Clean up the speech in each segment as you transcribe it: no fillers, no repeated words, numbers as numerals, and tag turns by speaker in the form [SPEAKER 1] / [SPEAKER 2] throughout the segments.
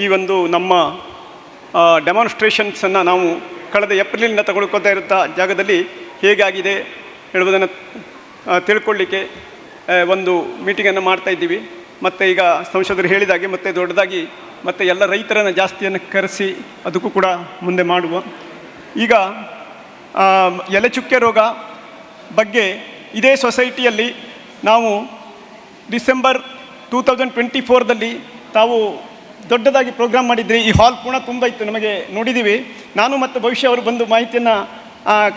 [SPEAKER 1] ಈ ಒಂದು ನಮ್ಮ ಡೆಮಾನ್ಸ್ಟ್ರೇಷನ್ಸನ್ನು ನಾವು ಕಳೆದ ಏಪ್ರಿಲಿಂದ ತಗೊಳ್ಕೊತಾ ಇರುತ್ತಾ ಜಾಗದಲ್ಲಿ ಹೇಗಾಗಿದೆ ಹೇಳುವುದನ್ನು ತಿಳ್ಕೊಳ್ಳಿಕ್ಕೆ ಒಂದು ಮೀಟಿಂಗನ್ನು ಮಾಡ್ತಾಯಿದ್ದೀವಿ. ಮತ್ತು ಈಗ ಸಂಸದರು ಹೇಳಿದಾಗೆ ಮತ್ತೆ ದೊಡ್ಡದಾಗಿ ಮತ್ತು ಎಲ್ಲ ರೈತರನ್ನು ಜಾಸ್ತಿಯನ್ನು ಕರೆಸಿ ಅದಕ್ಕೂ ಕೂಡ ಮುಂದೆ ಮಾಡುವ. ಈಗ ಎಲೆಚುಕ್ಕೆ ರೋಗ ಬಗ್ಗೆ ಇದೇ ಸೊಸೈಟಿಯಲ್ಲಿ ನಾವು ಡಿಸೆಂಬರ್ 2024ದಲ್ಲಿ ತಾವು ದೊಡ್ಡದಾಗಿ ಪ್ರೋಗ್ರಾಮ್ ಮಾಡಿದ್ರಿ. ಈ ಹಾಲ್ ಪುನಃ ತುಂಬ ಇತ್ತು, ನಮಗೆ ನೋಡಿದ್ದೀವಿ. ನಾನು ಮತ್ತು ಭವಿಷ್ಯ ಅವರು ಬಂದು ಮಾಹಿತಿಯನ್ನು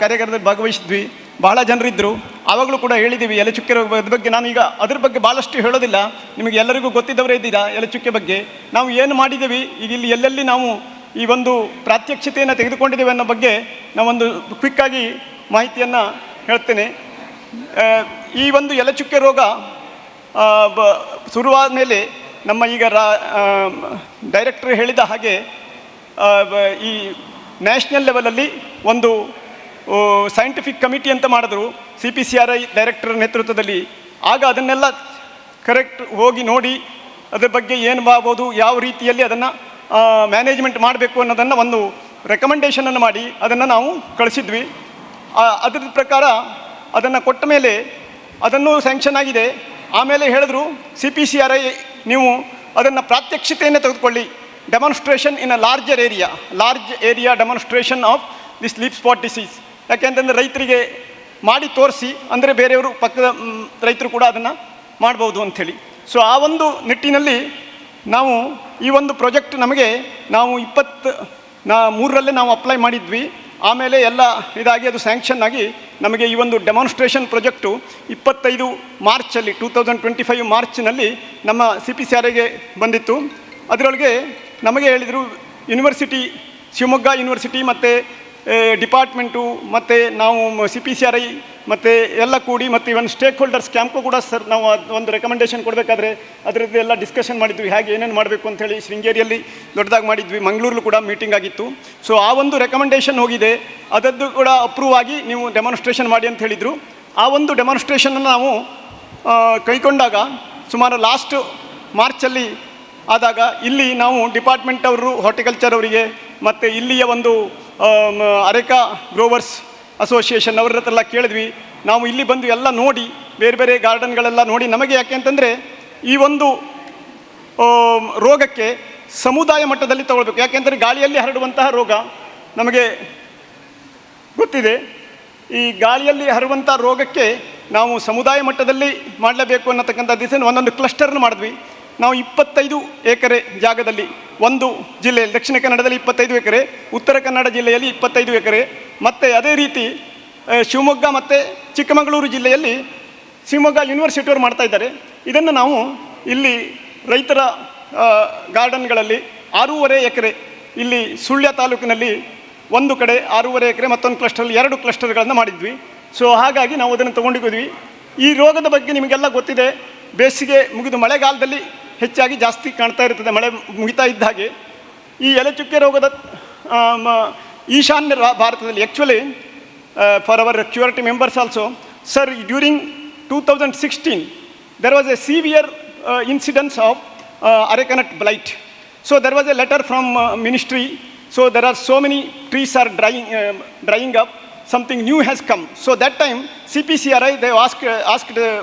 [SPEAKER 1] ಕಾರ್ಯಾಗಾರದಲ್ಲಿ ಭಾಗವಹಿಸಿದ್ವಿ. ಭಾಳ ಜನರಿದ್ದರು. ಆವಾಗಲೂ ಕೂಡ ಹೇಳಿದ್ದೀವಿ ಎಲೆಚುಕ್ಕೆ ರೋಗದ ಬಗ್ಗೆ. ನಾನೀಗ ಅದ್ರ ಬಗ್ಗೆ ಭಾಳಷ್ಟು ಹೇಳೋದಿಲ್ಲ, ನಿಮಗೆ ಎಲ್ಲರಿಗೂ ಗೊತ್ತಿದ್ದವರೇ ಇದ್ದೀರಾ ಎಲೆಚುಕ್ಕೆ ಬಗ್ಗೆ. ನಾವು ಏನು ಮಾಡಿದ್ದೀವಿ, ಈಗ ಇಲ್ಲಿ ಎಲ್ಲೆಲ್ಲಿ ನಾವು ಈ ಒಂದು ಪ್ರಾತ್ಯಕ್ಷತೆಯನ್ನು ತೆಗೆದುಕೊಂಡಿದ್ದೇವೆ ಅನ್ನೋ ಬಗ್ಗೆ ನಾವೊಂದು ಕ್ವಿಕ್ಕಾಗಿ ಮಾಹಿತಿಯನ್ನು ಹೇಳ್ತೇನೆ. ಈ ಒಂದು ಎಲೆಚುಕ್ಕೆ ರೋಗ ಶುರುವಾದ ಮೇಲೆ ನಮ್ಮ ಈಗ ಡೈರೆಕ್ಟರ್ ಹೇಳಿದ ಹಾಗೆ ಈ ನ್ಯಾಷನಲ್ ಲೆವೆಲಲ್ಲಿ ಒಂದು ಸೈಂಟಿಫಿಕ್ ಕಮಿಟಿ ಅಂತ ಮಾಡಿದ್ರು CPCRI ಡೈರೆಕ್ಟರ್ ನೇತೃತ್ವದಲ್ಲಿ. ಆಗ ಅದನ್ನೆಲ್ಲ ಕರೆಕ್ಟ್ ಹೋಗಿ ನೋಡಿ ಅದರ ಬಗ್ಗೆ ಏನು ಮಾಡ್ಬೋದು, ಯಾವ ರೀತಿಯಲ್ಲಿ ಅದನ್ನು ಮ್ಯಾನೇಜ್ಮೆಂಟ್ ಮಾಡಬೇಕು ಅನ್ನೋದನ್ನು ಒಂದು ರೆಕಮೆಂಡೇಷನನ್ನು ಮಾಡಿ ಅದನ್ನು ನಾವು ಕಳಿಸಿದ್ವಿ. ಅದರ ಪ್ರಕಾರ ಅದನ್ನು ಕೊಟ್ಟ ಮೇಲೆ ಅದನ್ನು ಸ್ಯಾಂಕ್ಷನ್ ಆಗಿದೆ. ಆಮೇಲೆ ಹೇಳಿದ್ರು CPCRI ನೀವು ಅದನ್ನು ಪ್ರಾತ್ಯಕ್ಷಿತೆಯನ್ನು ತೆಗೆದುಕೊಳ್ಳಿ, demonstration in a large area demonstration of this leaf spot disease. ಯಾಕೆಂತಂದರೆ ರೈತರಿಗೆ ಮಾಡಿ ತೋರಿಸಿ, ಅಂದರೆ ಬೇರೆಯವರು ಪಕ್ಕದ ರೈತರು ಕೂಡ ಅದನ್ನು ಮಾಡ್ಬೋದು ಅಂಥೇಳಿ. ಸೊ ಆ ಒಂದು ನಿಟ್ಟಿನಲ್ಲಿ ನಾವು ಈ ಒಂದು ಪ್ರಾಜೆಕ್ಟ್ ನಮಗೆ ನಾವು 23ರಲ್ಲೇ ನಾವು ಅಪ್ಲೈ ಮಾಡಿದ್ವಿ. ಆಮೇಲೆ ಎಲ್ಲ ಇದಾಗಿ ಅದು ಸ್ಯಾಂಕ್ಷನ್ ಆಗಿ ನಮಗೆ ಈ ಒಂದು ಡೆಮಾನ್ಸ್ಟ್ರೇಷನ್ ಪ್ರಾಜೆಕ್ಟು 25 ಮಾರ್ಚಲ್ಲಿ 2025 ಮಾರ್ಚ್ನಲ್ಲಿ ನಮ್ಮ CPCRIಗೆ ಬಂದಿತ್ತು. ಅದರೊಳಗೆ ನಮಗೆ ಹೇಳಿದರು ಯೂನಿವರ್ಸಿಟಿ, ಶಿವಮೊಗ್ಗ ಯೂನಿವರ್ಸಿಟಿ ಮತ್ತು ಡಿಪಾರ್ಟ್ಮೆಂಟು ಮತ್ತು ನಾವು CPCRI ಮತ್ತು ಎಲ್ಲ ಕೂಡಿ ಮತ್ತು ಇವನ್ ಸ್ಟೇಕ್ ಹೋಲ್ಡರ್ಸ್ ಕ್ಯಾಂಪು ಕೂಡ ಸರ್ ನಾವು ಒಂದು ರೆಕಮೆಂಡೇಷನ್ ಕೊಡಬೇಕಾದ್ರೆ ಅದರದ್ದು ಎಲ್ಲ ಡಿಸ್ಕಷನ್ ಮಾಡಿದ್ವಿ, ಹೇಗೆ ಏನೇನು ಮಾಡಬೇಕು ಅಂಥೇಳಿ. ಶೃಂಗೇರಿಯಲ್ಲಿ ದೊಡ್ಡದಾಗಿ ಮಾಡಿದ್ವಿ, ಮಂಗಳೂರಲ್ಲೂ ಕೂಡ ಮೀಟಿಂಗ್ ಆಗಿತ್ತು. ಸೊ ಆ ಒಂದು ರೆಕಮೆಂಡೇಷನ್ ಹೋಗಿದೆ, ಅದದ್ದು ಕೂಡ ಅಪ್ರೂವ್ ಆಗಿ ನೀವು ಡೆಮಾನ್ಸ್ಟ್ರೇಷನ್ ಮಾಡಿ ಅಂತ ಹೇಳಿದರು. ಆ ಒಂದು ಡೆಮಾನ್ಸ್ಟ್ರೇಷನನ್ನು ನಾವು ಕೈಗೊಂಡಾಗ ಸುಮಾರು ಲಾಸ್ಟ್ ಮಾರ್ಚಲ್ಲಿ ಆದಾಗ ಇಲ್ಲಿ ನಾವು ಡಿಪಾರ್ಟ್ಮೆಂಟ್ ಅವರು ಹಾರ್ಟಿಕಲ್ಚರ್ ಅವರಿಗೆ ಮತ್ತು ಇಲ್ಲಿಯ ಒಂದು ಅರೆಕಾ ಗ್ರೋವರ್ಸ್ ಅಸೋಸಿಯೇಷನ್ ಅವ್ರ ಹತ್ರ ಎಲ್ಲ ಕೇಳಿದ್ವಿ. ನಾವು ಇಲ್ಲಿ ಬಂದು ಎಲ್ಲ ನೋಡಿ ಬೇರೆ ಬೇರೆ ಗಾರ್ಡನ್ಗಳೆಲ್ಲ ನೋಡಿ ನಮಗೆ ಯಾಕೆ ಅಂತಂದರೆ ಈ ಒಂದು ರೋಗಕ್ಕೆ ಸಮುದಾಯ ಮಟ್ಟದಲ್ಲಿ ತಗೊಳ್ಬೇಕು. ಯಾಕೆಂದರೆ ಗಾಳಿಯಲ್ಲಿ ಹರಡುವಂತಹ ರೋಗ ನಮಗೆ ಗೊತ್ತಿದೆ. ಈ ಗಾಳಿಯಲ್ಲಿ ಹರಡುವಂಥ ರೋಗಕ್ಕೆ ನಾವು ಸಮುದಾಯ ಮಟ್ಟದಲ್ಲಿ ಮಾಡಲೇಬೇಕು ಅನ್ನತಕ್ಕಂಥ ದಿವಸ ಒಂದೊಂದು ಕ್ಲಸ್ಟರ್ನ ಮಾಡಿದ್ವಿ. ನಾವು 25 ಎಕರೆ ಜಾಗದಲ್ಲಿ ಒಂದು ಜಿಲ್ಲೆಯಲ್ಲಿ, ದಕ್ಷಿಣ ಕನ್ನಡದಲ್ಲಿ 25 ಎಕರೆ, ಉತ್ತರ ಕನ್ನಡ ಜಿಲ್ಲೆಯಲ್ಲಿ 25 ಎಕರೆ, ಮತ್ತು ಅದೇ ರೀತಿ ಶಿವಮೊಗ್ಗ ಮತ್ತು ಚಿಕ್ಕಮಗಳೂರು ಜಿಲ್ಲೆಯಲ್ಲಿ ಶಿವಮೊಗ್ಗ ಯೂನಿವರ್ಸಿಟಿಯವರು ಮಾಡ್ತಾಯಿದ್ದಾರೆ. ಇದನ್ನು ನಾವು ಇಲ್ಲಿ ರೈತರ ಗಾರ್ಡನ್ಗಳಲ್ಲಿ 6.5 ಎಕರೆ, ಇಲ್ಲಿ ಸುಳ್ಯ ತಾಲೂಕಿನಲ್ಲಿ ಒಂದು ಕಡೆ 6.5 ಎಕರೆ, ಮತ್ತೊಂದು ಕ್ಲಸ್ಟರಲ್ಲಿ 2 ಕ್ಲಸ್ಟರ್ಗಳನ್ನು ಮಾಡಿದ್ವಿ. ಸೊ ಹಾಗಾಗಿ ನಾವು ಅದನ್ನು ತೊಗೊಂಡಿದ್ವಿ. ಈ ರೋಗದ ಬಗ್ಗೆ ನಿಮಗೆಲ್ಲ ಗೊತ್ತಿದೆ. ಬೇಸಿಗೆ ಮುಗಿದು ಮಳೆಗಾಲದಲ್ಲಿ ಹೆಚ್ಚಾಗಿ ಜಾಸ್ತಿ ಕಾಣ್ತಾ ಇರ್ತದೆ, ಮಳೆ ಮುಗಿತಾ ಇದ್ದ ಹಾಗೆ. ಈ ಎಲೆಚುಕ್ಕೆ ರೋಗದ ಈಶಾನ್ಯ ಭಾರತದಲ್ಲಿ actually for our security members also sir, during 2016 there was a severe incidence of arecanut blight. So there was a letter from ministry. So there are so many trees are drying up, something new has come. So that time CPCRI they asked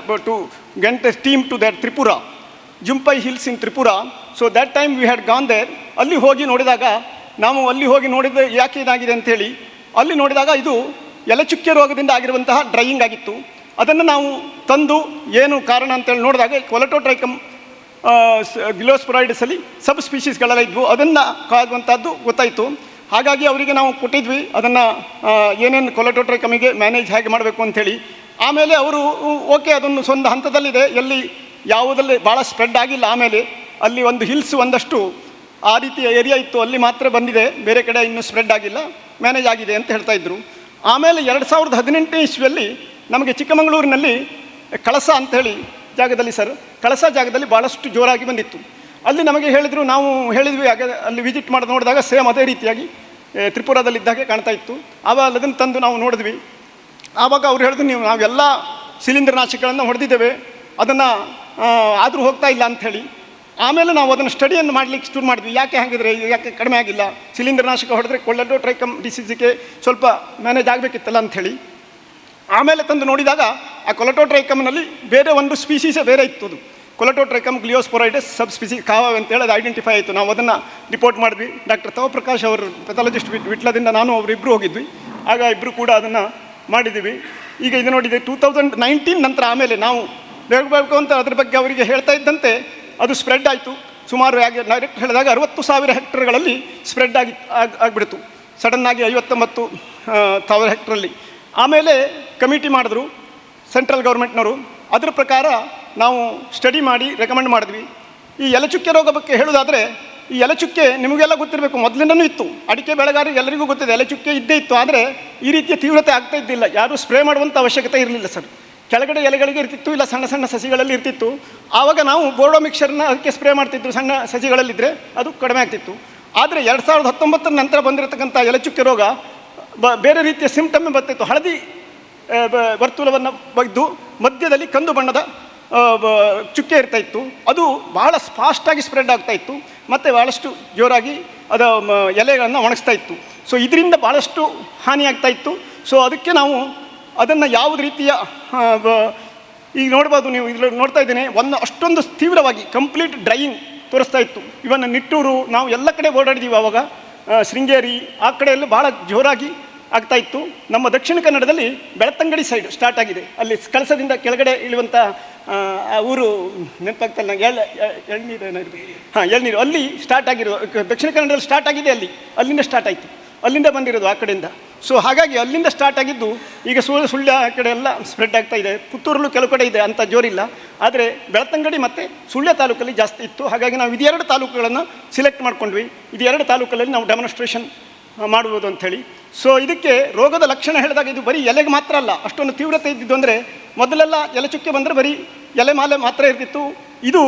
[SPEAKER 1] to get a team to that Tripura, Jumpai Hills in Tripura. So that time we had gone there. ಅಲ್ಲಿ ಹೋಗಿ ನೋಡಿದಾಗ ನಾವು ಅಲ್ಲಿ ಹೋಗಿ ನೋಡಿದ ಯಾಕೆ ಇದಾಗಿದೆ ಅಂಥೇಳಿ ಅಲ್ಲಿ ನೋಡಿದಾಗ ಇದು ಎಲೆಚುಕ್ಕೆ ರೋಗದಿಂದ ಆಗಿರುವಂತಹ ಡ್ರೈಯಿಂಗ್ ಆಗಿತ್ತು. ಅದನ್ನು ನಾವು ತಂದು ಏನು ಕಾರಣ ಅಂತೇಳಿ ನೋಡಿದಾಗ ಕೊಲೆಟೋಟ್ರೈಕಮ್ ಗ್ಲಿಯೋಸ್ಪೊರೈಡಸಲ್ಲಿ ಸಬ್ ಸ್ಪೀಷೀಸ್ಗಳೆಲ್ಲ ಇದ್ವು, ಅದನ್ನು ಕಾಯುವಂಥದ್ದು ಗೊತ್ತಾಯಿತು. ಹಾಗಾಗಿ ಅವರಿಗೆ ನಾವು ಕೊಟ್ಟಿದ್ವಿ ಅದನ್ನು ಏನೇನು ಕೊಲೆಟೋಟ್ರೈಕಮಿಗೆ ಮ್ಯಾನೇಜ್ ಹೇಗೆ ಮಾಡಬೇಕು ಅಂಥೇಳಿ. ಆಮೇಲೆ ಅವರು ಓಕೆ ಅದನ್ನು ಸ್ವಂತ ಹಂತದಲ್ಲಿದೆ, ಎಲ್ಲಿ ಯಾವುದಲ್ಲಿ ಭಾಳ ಸ್ಪ್ರೆಡ್ ಆಗಿಲ್ಲ. ಆಮೇಲೆ ಅಲ್ಲಿ ಒಂದು ಹಿಲ್ಸ್ ಒಂದಷ್ಟು ಆ ರೀತಿಯ ಏರಿಯಾ ಇತ್ತು, ಅಲ್ಲಿ ಮಾತ್ರ ಬಂದಿದೆ, ಬೇರೆ ಕಡೆ ಇನ್ನೂ ಸ್ಪ್ರೆಡ್ ಆಗಿಲ್ಲ, ಮ್ಯಾನೇಜ್ ಆಗಿದೆ ಅಂತ ಹೇಳ್ತಾಯಿದ್ರು. ಆಮೇಲೆ 2018ನೇ ಇಸ್ವಿಯಲ್ಲಿ ನಮಗೆ ಚಿಕ್ಕಮಗಳೂರಿನಲ್ಲಿ ಕಳಸ ಅಂಥೇಳಿ ಜಾಗದಲ್ಲಿ ಸರ್, ಕಳಸ ಜಾಗದಲ್ಲಿ ಭಾಳಷ್ಟು ಜೋರಾಗಿ ಬಂದಿತ್ತು. ಅಲ್ಲಿ ನಮಗೆ ಹೇಳಿದರು, ನಾವು ಹೇಳಿದ್ವಿ, ಹಾಗೆ ಅಲ್ಲಿ ವಿಸಿಟ್ ಮಾಡಿ ನೋಡಿದಾಗ ಸೇಮ್ ಅದೇ ರೀತಿಯಾಗಿ ತ್ರಿಪುರಾದಲ್ಲಿದ್ದಾಗೆ ಕಾಣ್ತಾ ಇತ್ತು. ಆವಾಗ ಅದನ್ನು ತಂದು ನಾವು ನೋಡಿದ್ವಿ. ಆವಾಗ ಅವ್ರು ಹೇಳಿದ್ರು, ನಾವೆಲ್ಲ ಶಿಲೀಂಧ್ರನಾಶಕಗಳನ್ನು ಹೊಡೆದಿದ್ದೇವೆ, ಅದನ್ನು ಆದರೂ ಹೋಗ್ತಾ ಇಲ್ಲ ಅಂಥೇಳಿ. ಆಮೇಲೆ ನಾವು ಅದನ್ನು ಸ್ಟಡಿಯನ್ನು ಮಾಡಲಿಕ್ಕೆ ಶುರು ಮಾಡಿದ್ವಿ. ಯಾಕೆ ಹಾಗಿದ್ರೆ ಯಾಕೆ ಕಡಿಮೆ ಆಗಿಲ್ಲ, ಶಿಲೀಂಧ್ರ ನಾಶಕ ಹೊಡೆದ್ರೆ ಕೊಲೆಟೋಟ್ರೈಕಮ್ ಡಿಸೀಸಿಗೆ ಸ್ವಲ್ಪ ಮ್ಯಾನೇಜ್ ಆಗಬೇಕಿತ್ತಲ್ಲ ಅಂಥೇಳಿ ಆಮೇಲೆ ತಂದು ನೋಡಿದಾಗ ಆ ಕೊಲೆಟೋಟ್ರೈಕಮ್ನಲ್ಲಿ ಬೇರೆ ಒಂದು ಸ್ಪೀಸೀಸೇ ಬೇರೆ ಇತ್ತು. ಅದು ಕೊಲೆಟೋಟ್ರೈಕಮ್ ಗ್ಲಿಯೋಸ್ಪೊರೈಡಸ್ ಸಬ್ ಸ್ಪೀಸೀಸ್ ಕಾವ ಅಂತೇಳಿ ಅದು ಐಡೆಂಟಿಫೈ ಆಯಿತು. ನಾವು ಅದನ್ನು ರಿಪೋರ್ಟ್ ಮಾಡಿದ್ವಿ. ಡಾಕ್ಟರ್ ತವಪ್ರಕಾಶ್ ಅವರು ಪೆಥಾಲಜಿಸ್ಟ್ ವಿಟ್ಲದಿಂದ ನಾನು ಅವರಿಬ್ಬರು ಹೋಗಿದ್ವಿ. ಆಗ ಇಬ್ಬರು ಕೂಡ ಅದನ್ನು ಮಾಡಿದ್ದೀವಿ. ಈಗ ಇದು ನೋಡಿದೆ 2019 ನಂತರ ಆಮೇಲೆ ನಾವು ಬೇಕು ಅಂತ ಅದ್ರ ಬಗ್ಗೆ ಅವರಿಗೆ ಹೇಳ್ತಾ ಇದ್ದಂತೆ ಅದು ಸ್ಪ್ರೆಡ್ ಆಯಿತು. ಸುಮಾರು ಡೈರೆಕ್ಟ್ ಹೇಳಿದಾಗ 60,000 ಹೆಕ್ಟರ್ಗಳಲ್ಲಿ ಸ್ಪ್ರೆಡ್ ಆಗಿಬಿಡ್ತು ಸಡನ್ನಾಗಿ 59,000 ಹೆಕ್ಟ್ರಲ್ಲಿ. ಆಮೇಲೆ ಕಮಿಟಿ ಮಾಡಿದ್ರು ಸೆಂಟ್ರಲ್ ಗೌರ್ಮೆಂಟ್ನವರು. ಅದರ ಪ್ರಕಾರ ನಾವು ಸ್ಟಡಿ ಮಾಡಿ ರೆಕಮೆಂಡ್ ಮಾಡಿದ್ವಿ. ಈ ಎಲೆಚುಕ್ಕೆ ರೋಗ ಬಗ್ಗೆ ಹೇಳೋದಾದರೆ, ಈ ಎಲೆಚುಕ್ಕೆ ನಿಮಗೆಲ್ಲ ಗೊತ್ತಿರಬೇಕು, ಮೊದಲಿಂದನೂ ಇತ್ತು. ಅಡಿಕೆ ಬೆಳೆಗಾರರಿಗೆ ಎಲ್ಲರಿಗೂ ಗೊತ್ತಿದೆ ಎಲೆಚುಕ್ಕೆ ಇದ್ದೇ ಇತ್ತು. ಆದರೆ ಈ ರೀತಿಯ ತೀವ್ರತೆ ಆಗ್ತಾ ಇದ್ದಿಲ್ಲ. ಯಾರೂ ಸ್ಪ್ರೇ ಮಾಡುವಂಥ ಅವಶ್ಯಕತೆ ಇರಲಿಲ್ಲ ಸರ್. ಕೆಳಗಡೆ ಎಲೆಗಳಿಗೆ ಇರ್ತಿತ್ತು, ಇಲ್ಲ ಸಣ್ಣ ಸಣ್ಣ ಸಸಿಗಳಲ್ಲಿ ಇರ್ತಿತ್ತು. ಆವಾಗ ನಾವು ಬೋರ್ಡೋ ಮಿಕ್ಸರ್ನ ಅದಕ್ಕೆ ಸ್ಪ್ರೇ ಮಾಡ್ತಿದ್ದು ಸಣ್ಣ ಸಸಿಗಳಲ್ಲಿದ್ದರೆ ಅದು ಕಡಿಮೆ ಆಗ್ತಿತ್ತು. ಆದರೆ 2019 ನಂತರ ಬಂದಿರತಕ್ಕಂಥ ಎಲೆಚುಕ್ಕೆ ರೋಗ ಬೇರೆ ರೀತಿಯ ಸಿಂಪ್ಟಮ್ ಬರ್ತಿತ್ತು. ಹಳದಿ ವರ್ತುಲವನ್ನು ಬಗ್ದು ಮಧ್ಯದಲ್ಲಿ ಕಂದು ಬಣ್ಣದ ಚುಕ್ಕೆ ಇರ್ತಾಯಿತ್ತು. ಅದು ಬಹಳ ಫಾಸ್ಟಾಗಿ ಸ್ಪ್ರೆಡ್ ಆಗ್ತಾಯಿತ್ತು ಮತ್ತು ಭಾಳಷ್ಟು ಜೋರಾಗಿ ಅದು ಎಲೆಗಳನ್ನು ಒಣಗಿಸ್ತಾ ಇತ್ತು. ಸೊ ಇದರಿಂದ ಭಾಳಷ್ಟು ಹಾನಿಯಾಗ್ತಾಯಿತ್ತು. ಸೊ ಅದಕ್ಕೆ ನಾವು ಅದನ್ನು ಯಾವುದೇ ರೀತಿಯ ಈಗ ನೋಡ್ಬೋದು, ನೀವು ಇದ್ರಲ್ಲಿ ನೋಡ್ತಾ ಇದ್ದೀನಿ, ಅಷ್ಟೊಂದು ತೀವ್ರವಾಗಿ ಕಂಪ್ಲೀಟ್ ಡ್ರೈಯಿಂಗ್ ತೋರಿಸ್ತಾ ಇತ್ತು. ಇವನ್ನ ನಿಟ್ಟೂರು ನಾವು ಎಲ್ಲ ಕಡೆ ಓಡಾಡಿದ್ದೀವಿ. ಆವಾಗ ಶೃಂಗೇರಿ ಆ ಕಡೆಯಲ್ಲೂ ಭಾಳ ಜೋರಾಗಿ ಆಗ್ತಾಯಿತ್ತು. ನಮ್ಮ ದಕ್ಷಿಣ ಕನ್ನಡದಲ್ಲಿ ಬೆಳ್ತಂಗಡಿ ಸೈಡ್ ಸ್ಟಾರ್ಟ್ ಆಗಿದೆ. ಅಲ್ಲಿ ಕಳಸದಿಂದ ಕೆಳಗಡೆ ಇಳುವಂಥ ಊರು ನೆನಪಾಗ್ತಲ್ಲ ನಂಗೆ, ಎಳ್ನೀರು ಏನಾಗಿರ್ಬೋದು, ಎಳ್ನೀರು, ಅಲ್ಲಿ ಸ್ಟಾರ್ಟ್ ಆಗಿರೋದು. ದಕ್ಷಿಣ ಕನ್ನಡದಲ್ಲಿ ಸ್ಟಾರ್ಟ್ ಆಗಿದೆ, ಅಲ್ಲಿಂದ ಸ್ಟಾರ್ಟ್ ಆಯಿತು, ಅಲ್ಲಿಂದ ಬಂದಿರೋದು ಆ ಕಡೆಯಿಂದ. ಸೊ ಹಾಗಾಗಿ ಅಲ್ಲಿಂದ ಸ್ಟಾರ್ಟ್ ಆಗಿದ್ದು ಈಗ ಸುಳ್ಯ ಆ ಕಡೆ ಎಲ್ಲ ಸ್ಪ್ರೆಡ್ ಆಗ್ತಾ ಇದೆ. ಪುತ್ತೂರಲ್ಲೂ ಕೆಲವು ಕಡೆ ಇದೆ, ಅಂಥ ಜೋರಿಲ್ಲ. ಆದರೆ ಬೆಳ್ತಂಗಡಿ ಮತ್ತು ಸುಳ್ಯ ತಾಲೂಕಲ್ಲಿ ಜಾಸ್ತಿ ಇತ್ತು. ಹಾಗಾಗಿ ನಾವು ಇದೆರಡು ತಾಲೂಕುಗಳನ್ನು ಸಿಲೆಕ್ಟ್ ಮಾಡ್ಕೊಂಡ್ವಿ. ಇದು 2 ತಾಲೂಕಲ್ಲಿ ನಾವು ಡೆಮಾನ್ಸ್ಟ್ರೇಷನ್ ಮಾಡುವುದು ಅಂಥೇಳಿ. ಸೊ ಇದಕ್ಕೆ ರೋಗದ ಲಕ್ಷಣ ಹೇಳಿದಾಗ ಇದು ಬರೀ ಎಲೆಗೆ ಮಾತ್ರ ಅಲ್ಲ, ಅಷ್ಟೊಂದು ತೀವ್ರತೆ ಇದ್ದಿದ್ದು. ಅಂದರೆ ಮೊದಲೆಲ್ಲ ಎಲೆ ಚುಕ್ಕೆ ಬಂದರೆ ಬರೀ ಎಲೆ ಮಾಲೆ ಮಾತ್ರ ಇರ್ತಿತ್ತು. ಇದು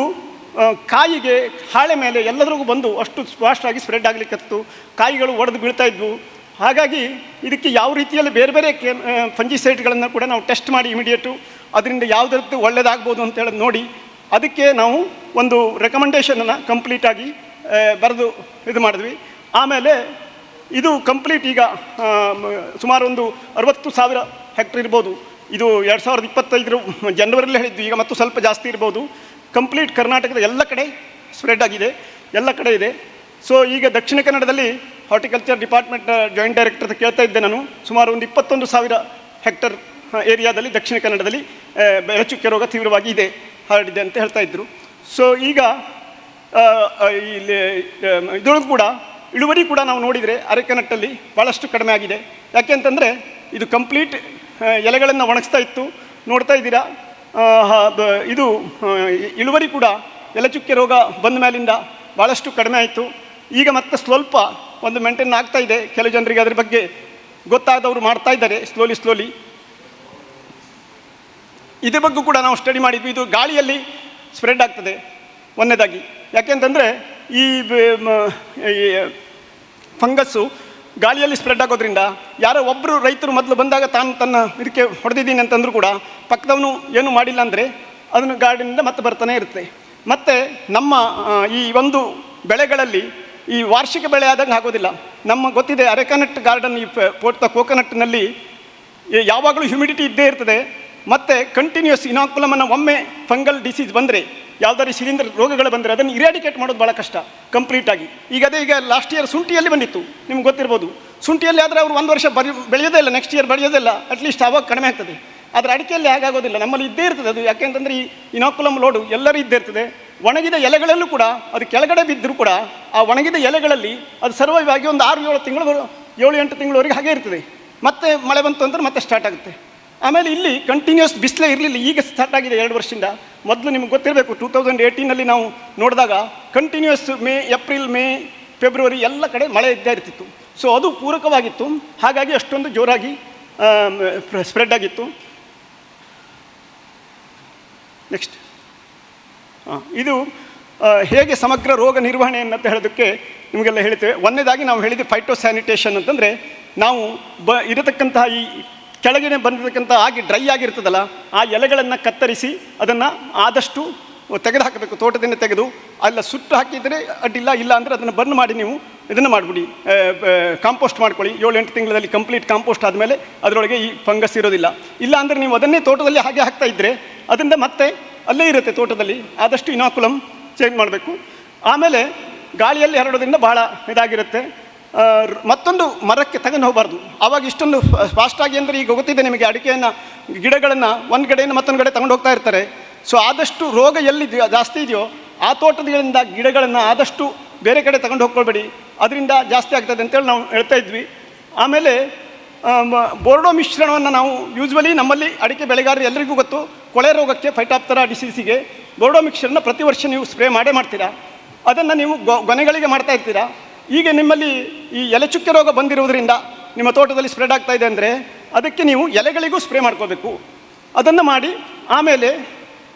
[SPEAKER 1] ಕಾಯಿಗೆ, ಹಾಳೆ ಮೇಲೆ ಎಲ್ಲದರಿಗೂ ಬಂದು ಅಷ್ಟು ಫಾಸ್ಟಾಗಿ ಸ್ಪ್ರೆಡ್ ಆಗಲಿಕ್ಕತ್ತು. ಕಾಯಿಗಳು ಒಡೆದು ಬೀಳ್ತಾ ಇದ್ವು. ಹಾಗಾಗಿ ಇದಕ್ಕೆ ಯಾವ ರೀತಿಯಲ್ಲಿ ಬೇರೆ ಬೇರೆ ಫಂಜಿಸೈಡ್ಗಳನ್ನು ಕೂಡ ನಾವು ಟೆಸ್ಟ್ ಮಾಡಿ ಇಮಿಡಿಯೇಟು ಅದರಿಂದ ಯಾವುದರದ್ದು ಒಳ್ಳೆಯದಾಗ್ಬೋದು ಅಂತೇಳಿ ನೋಡಿ ಅದಕ್ಕೆ ನಾವು ಒಂದು ರೆಕಮೆಂಡೇಷನನ್ನು ಕಂಪ್ಲೀಟಾಗಿ ಬರೆದು ಇದು ಮಾಡಿದ್ವಿ. ಆಮೇಲೆ ಇದು ಕಂಪ್ಲೀಟ್ ಈಗ ಸುಮಾರು ಒಂದು 60,000 ಹೆಕ್ಟರ್ ಇರ್ಬೋದು. ಇದು 2025 ಜನವರಿಯಲ್ಲಿ ಹೇಳಿದ್ವಿ. ಈಗ ಮತ್ತು ಸ್ವಲ್ಪ ಜಾಸ್ತಿ ಇರ್ಬೋದು. ಕಂಪ್ಲೀಟ್ ಕರ್ನಾಟಕದ ಎಲ್ಲ ಕಡೆ ಸ್ಪ್ರೆಡ್ ಆಗಿದೆ, ಎಲ್ಲ ಕಡೆ ಇದೆ. ಸೊ ಈಗ ದಕ್ಷಿಣ ಕನ್ನಡದಲ್ಲಿ ಹಾರ್ಟಿಕಲ್ಚರ್ ಡಿಪಾರ್ಟ್ಮೆಂಟ್ ಜಾಯಿಂಟ್ ಡೈರೆಕ್ಟರ್ ಅಂತ ಕೇಳ್ತಾ ಇದ್ದೆ ನಾನು. ಸುಮಾರು ಒಂದು 21,000 ಹೆಕ್ಟರ್ ಏರಿಯಾದಲ್ಲಿ ದಕ್ಷಿಣ ಕನ್ನಡದಲ್ಲಿ ಎಲೆಚುಕ್ಕೆ ರೋಗ ತೀವ್ರವಾಗಿ ಇದೆ, ಹರಡಿದೆ ಅಂತ ಹೇಳ್ತಾ ಇದ್ದರು. ಸೊ ಈಗ ಇಲ್ಲಿ ಇದರೊಳಗೂ ಕೂಡ ಇಳುವರಿ ಕೂಡ ನಾವು ನೋಡಿದರೆ ಅರೆಕನಟ್ಟಲ್ಲಿ ಭಾಳಷ್ಟು ಕಡಿಮೆ ಆಗಿದೆ. ಯಾಕೆ ಅಂತಂದರೆ ಇದು ಕಂಪ್ಲೀಟ್ ಎಲೆಗಳನ್ನು ಒಣಗಿಸ್ತಾ ಇತ್ತು, ನೋಡ್ತಾ ಇದ್ದೀರಾ. ಇದು ಇಳುವರಿ ಕೂಡ ಎಲೆಚುಕ್ಕೆ ರೋಗ ಬಂದ ಮೇಲಿಂದ ಭಾಳಷ್ಟು ಕಡಿಮೆ ಆಯಿತು. ಈಗ ಮತ್ತೆ ಸ್ವಲ್ಪ ಒಂದು ಮೇಂಟೈನ್ ಆಗ್ತಾ ಇದೆ. ಕೆಲವು ಜನರಿಗೆ ಅದ್ರ ಬಗ್ಗೆ ಗೊತ್ತಾದವರು ಮಾಡ್ತಾ ಇದ್ದಾರೆ ಸ್ಲೋಲಿ. ಇದ್ರ ಬಗ್ಗೆ ಕೂಡ ನಾವು ಸ್ಟಡಿ ಮಾಡಿದ್ವಿ. ಇದು ಗಾಳಿಯಲ್ಲಿ ಸ್ಪ್ರೆಡ್ ಆಗ್ತದೆ ಒಂದನೇದಾಗಿ. ಯಾಕೆಂತಂದರೆ ಈ ಫಂಗಸ್ಸು ಗಾಳಿಯಲ್ಲಿ ಸ್ಪ್ರೆಡ್ ಆಗೋದ್ರಿಂದ ಯಾರೋ ಒಬ್ಬರು ರೈತರು ಮೊದಲು ಬಂದಾಗ ತನ್ನ ಇದಕ್ಕೆ ಹೊಡೆದಿದ್ದೀನಿ ಅಂತಂದರೂ ಕೂಡ ಪಕ್ಕದವನು ಏನೂ ಮಾಡಿಲ್ಲ ಅಂದರೆ ಅದನ್ನು ಗಾರ್ಡನಿಂದ ಮತ್ತೆ ಬರ್ತಾನೆ ಇರುತ್ತೆ. ಮತ್ತು ನಮ್ಮ ಈ ಒಂದು ಬೆಳೆಗಳಲ್ಲಿ ಈ ವಾರ್ಷಿಕ ಬೆಳೆ ಆದಂಗೆ ಆಗೋದಿಲ್ಲ. ನಮ್ಮ ಗೊತ್ತಿದೆ ಅರೆಕಾನಟ್ ಗಾರ್ಡನ್, ಈ ಕೋಕೋನಟ್ನಲ್ಲಿ ಯಾವಾಗಲೂ ಹ್ಯುಮಿಡಿಟಿ ಇದ್ದೇ ಇರ್ತದೆ. ಮತ್ತು ಕಂಟಿನ್ಯೂಸ್ ಇನಾಕ್ಯುಲಮನ್ನು ಒಮ್ಮೆ ಫಂಗಲ್ ಡಿಸೀಸ್ ಬಂದರೆ, ಯಾವುದಾದ್ರು ಶಿಲೀಂಧ್ರ ರೋಗಗಳು ಬಂದರೆ ಅದನ್ನು ಇರಾಡಿಕೇಟ್ ಮಾಡೋದು ಭಾಳ ಕಷ್ಟ ಕಂಪ್ಲೀಟಾಗಿ. ಈಗ ಲಾಸ್ಟ್ ಇಯರ್ ಶುಂಠಿಯಲ್ಲಿ ಬಂದಿತ್ತು, ನಿಮ್ಗೆ ಗೊತ್ತಿರ್ಬೋದು. ಶುಂಠಿಯಲ್ಲಿ ಆದರೆ ಅವರು 1 ವರ್ಷ ಬೆಳೆಯೋದೇ ಇಲ್ಲ, ನೆಕ್ಸ್ಟ್ ಇಯರ್ ಬೆಳೆಯೋದಿಲ್ಲ, ಅಟ್ಲೀಸ್ಟ್ ಆವಾಗ ಕಡಿಮೆ ಆಗ್ತದೆ. ಆದರೆ ಅಡಿಕೆಯಲ್ಲಿ ಹಾಗಾಗೋದಿಲ್ಲ, ನಮ್ಮಲ್ಲಿ ಇದ್ದೇ ಇರ್ತದೆ ಅದು. ಯಾಕೆಂತಂದರೆ ಈ ಇನಾಕ್ಯುಲಮ್ ಲೋಡು ಎಲ್ಲರೂ ಇದ್ದೇ ಇರ್ತದೆ. ಒಣಗಿದ ಎಲೆಗಳಲ್ಲೂ ಕೂಡ ಅದು ಕೆಳಗಡೆ ಬಿದ್ದರೂ ಕೂಡ ಆ ಒಣಗಿದ ಎಲೆಗಳಲ್ಲಿ ಅದು ಸರ್ವೈವ್ ಆಗಿ ಒಂದು 6-7 ತಿಂಗಳು 7-8 ತಿಂಗಳವರೆಗೆ ಹಾಗೆ ಇರ್ತದೆ. ಮತ್ತೆ ಮಳೆ ಬಂತು ಅಂದರೆ ಮತ್ತೆ ಸ್ಟಾರ್ಟ್ ಆಗುತ್ತೆ. ಆಮೇಲೆ ಇಲ್ಲಿ ಕಂಟಿನ್ಯೂಸ್ ಬಿಸಿಲೇ ಇರಲಿಲ್ಲ, ಈಗ ಸ್ಟಾರ್ಟ್ ಆಗಿದೆ 2 ವರ್ಷದಿಂದ. ಮೊದಲು ನಿಮ್ಗೆ ಗೊತ್ತಿರಬೇಕು 2018ನಲ್ಲಿ ನಾವು ನೋಡಿದಾಗ ಕಂಟಿನ್ಯೂಸ್ ಏಪ್ರಿಲ್ ಮೇ ಫೆಬ್ರವರಿ ಎಲ್ಲ ಕಡೆ ಮಳೆ ಇದ್ದೇ ಇರ್ತಿತ್ತು. ಸೊ ಅದು ಪೂರಕವಾಗಿತ್ತು. ಹಾಗಾಗಿ ಅಷ್ಟೊಂದು ಜೋರಾಗಿ ಸ್ಪ್ರೆಡ್ ಆಗಿತ್ತು. ನೆಕ್ಸ್ಟ್ ಇದು ಹೇಗೆ ಸಮಗ್ರ ರೋಗ ನಿರ್ವಹಣೆ ಅಂತ ಹೇಳೋದಕ್ಕೆ ನಿಮಗೆಲ್ಲ ಹೇಳ್ತೇವೆ. ಒಂದನೇದಾಗಿ ನಾವು ಹೇಳಿದ್ವಿ ಫೈಟೋಸ್ಯಾನಿಟೇಷನ್ ಅಂತಂದರೆ ನಾವು ಇರತಕ್ಕಂತಹ ಈ ಕೆಳಗಡೆ ಬಂದಿರತಕ್ಕಂಥ ಆಗಿ ಡ್ರೈ ಆಗಿರ್ತದಲ್ಲ ಆ ಎಲೆಗಳನ್ನು ಕತ್ತರಿಸಿ ಅದನ್ನು ಆದಷ್ಟು ತೆಗೆದು ಹಾಕಬೇಕು, ತೋಟದಿಂದ ತೆಗೆದು ಅಲ್ಲ ಸುಟ್ಟು ಹಾಕಿದರೆ ಅಡ್ಡಿಲ್ಲ, ಇಲ್ಲ ಅಂದರೆ ಅದನ್ನು ಬರ್ನ್ ಮಾಡಿ ನೀವು ಇದನ್ನು ಮಾಡಿಬಿಡಿ, ಕಾಂಪೋಸ್ಟ್ ಮಾಡ್ಕೊಳ್ಳಿ. 7-8 ತಿಂಗಳಲ್ಲಿ ಕಂಪ್ಲೀಟ್ ಕಾಂಪೋಸ್ಟ್ ಆದಮೇಲೆ ಅದರೊಳಗೆ ಈ ಫಂಗಸ್ ಇರೋದಿಲ್ಲ. ಇಲ್ಲ ಅಂದರೆ ನೀವು ಅದನ್ನೇ ತೋಟದಲ್ಲಿ ಹಾಗೆ ಹಾಕ್ತಾ ಇದ್ದರೆ ಅದರಿಂದ ಮತ್ತೆ ಅಲ್ಲೇ ಇರುತ್ತೆ ತೋಟದಲ್ಲಿ. ಆದಷ್ಟು ಇನಾಕುಲಮ್ ಚೇಂಜ್ ಮಾಡಬೇಕು. ಆಮೇಲೆ ಗಾಳಿಯಲ್ಲಿ ಹರಡೋದ್ರಿಂದ ಭಾಳ ಇದಾಗಿರುತ್ತೆ. ಮತ್ತೊಂದು ಮರಕ್ಕೆ ತಗೊಂಡು ಹೋಗಬಾರ್ದು. ಆವಾಗ ಇಷ್ಟೊಂದು ಫಾಸ್ಟಾಗಿ ಅಂದರೆ ಈಗ ಗೊತ್ತಿದೆ ನಿಮಗೆ, ಅಡಿಕೆಯನ್ನು ಗಿಡಗಳನ್ನು ಒಂದು ಕಡೆಯಿಂದ ಮತ್ತೊಂದು ಕಡೆ ತಗೊಂಡು ಹೋಗ್ತಾ ಇರ್ತಾರೆ. ಸೊ ಆದಷ್ಟು ರೋಗ ಎಲ್ಲಿ ಜಾಸ್ತಿ ಇದೆಯೋ ಆ ತೋಟದಿಂದ ಗಿಡಗಳನ್ನು ಆದಷ್ಟು ಬೇರೆ ಕಡೆ ತಗೊಂಡು ಹೋಗ್ಕೊಳ್ಬೇಡಿ, ಅದರಿಂದ ಜಾಸ್ತಿ ಆಗ್ತದೆ ಅಂತೇಳಿ ನಾವು ಹೇಳ್ತಾ ಇದ್ವಿ. ಆಮೇಲೆ ಬೋರ್ಡೋ ಮಿಶ್ರಣವನ್ನು ನಾವು ಯೂಶ್ವಲಿ ನಮ್ಮಲ್ಲಿ ಅಡಿಕೆ ಬೆಳೆಗಾರರು ಎಲ್ಲರಿಗೂ ಗೊತ್ತು, ಕೊಳೆ ರೋಗಕ್ಕೆ ಫೈಟಾಪ್ತರಾ ಡಿಸೀಸಿಗೆ ಬೋರ್ಡೋ ಮಿಕ್ಸ್ಚರ್ನ ಪ್ರತಿ ವರ್ಷ ನೀವು ಸ್ಪ್ರೇ ಮಾಡ್ತೀರಾ. ಅದನ್ನು ನೀವು ಗೊನೆಗಳಿಗೆ ಮಾಡ್ತಾ ಇರ್ತೀರಾ. ಈಗ ನಿಮ್ಮಲ್ಲಿ ಈ ಎಲೆಚುಕ್ಕೆ ರೋಗ ಬಂದಿರುವುದರಿಂದ ನಿಮ್ಮ ತೋಟದಲ್ಲಿ ಸ್ಪ್ರೆಡ್ ಆಗ್ತಾ ಇದೆ ಅಂದರೆ ಅದಕ್ಕೆ ನೀವು ಎಲೆಗಳಿಗೂ ಸ್ಪ್ರೇ ಮಾಡ್ಕೋಬೇಕು. ಅದನ್ನು ಮಾಡಿ ಆಮೇಲೆ